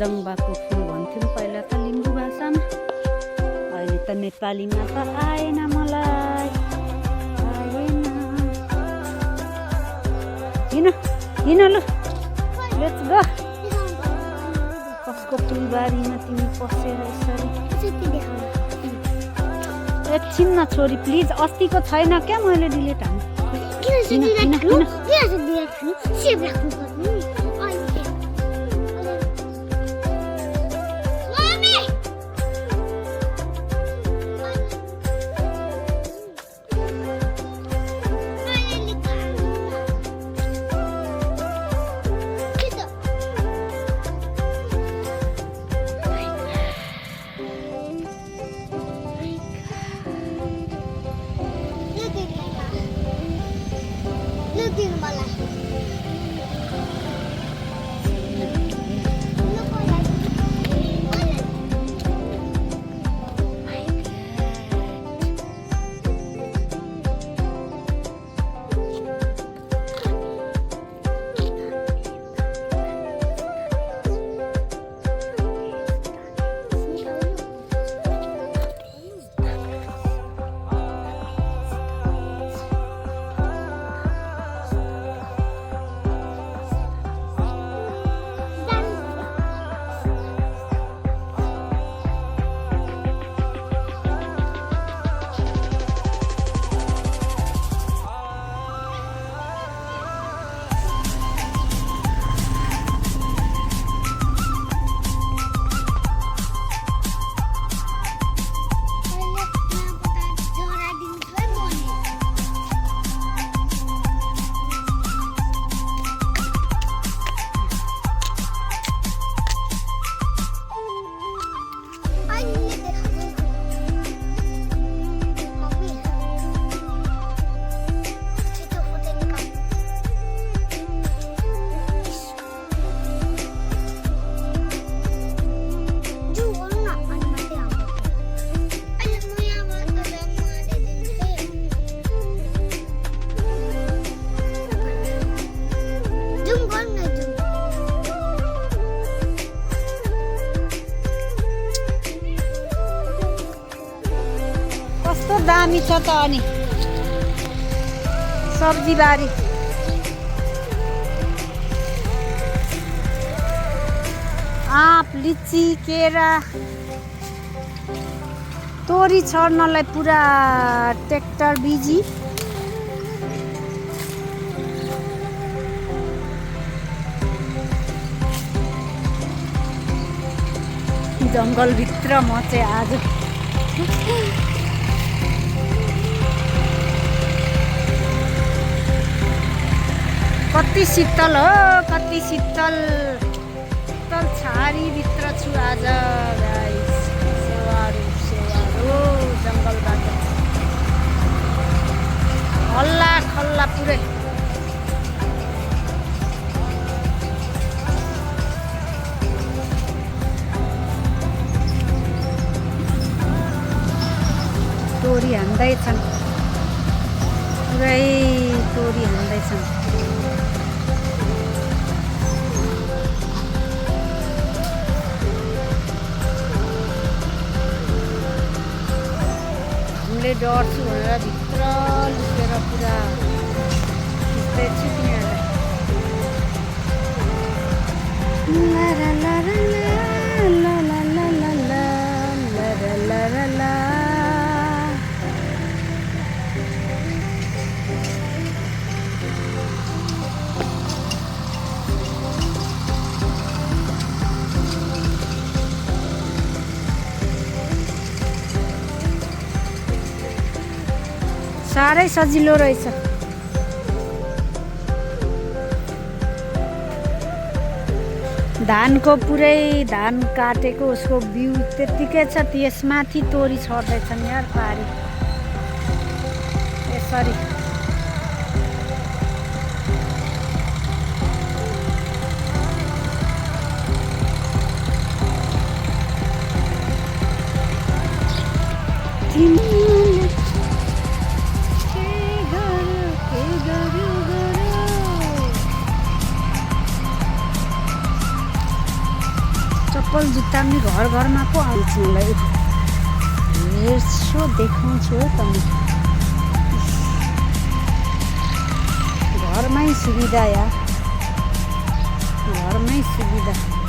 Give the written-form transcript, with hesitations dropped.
जङ्बाको फुल भन्थ्यौँ पहिला त लिम्बू भाषामा। अहिले त नेपालीमा त आएन मलाई, आएन। हिँड ल, लेट्स गो। कसको फुलबारीमा तिमी पसेर यसरी? एकछिन न छोरी प्लिज, अस्तिको छैन क्या, मैले डिलिट हाल्नु। दामी छ त अनि सब्जी बारी। आँप, लिची, केरा, तोरी छर्नलाई पुरा ट्र्याक्टर बिजी। जङ्गलभित्र म चाहिँ आज कति शीतल हो, कति शीतल शीतल छारीभित्र छु आज गाइस। सेवारो जङ्गलबाट हल्ला खल्ला पुरै। तोरी हान्दैछन्, पुरै तोरी हान्दैछन्। हामीले डर्छु भनेर भित्र लुकेर पुरा खिच्दैछु तिनीहरूलाई। साह्रै सजिलो रहेछ। धानको पुरै धान काटेको उसको बिउ त्यत्तिकै छ, त्यसमाथि तोरी छर्दैछन् यार पारी यसरी। चप्पल जुत्ता पनि घर घरमा पो बेच्नुलाई हेर्छु देखाउँछु है त म घरमै सुविधा या घरमै सुविधा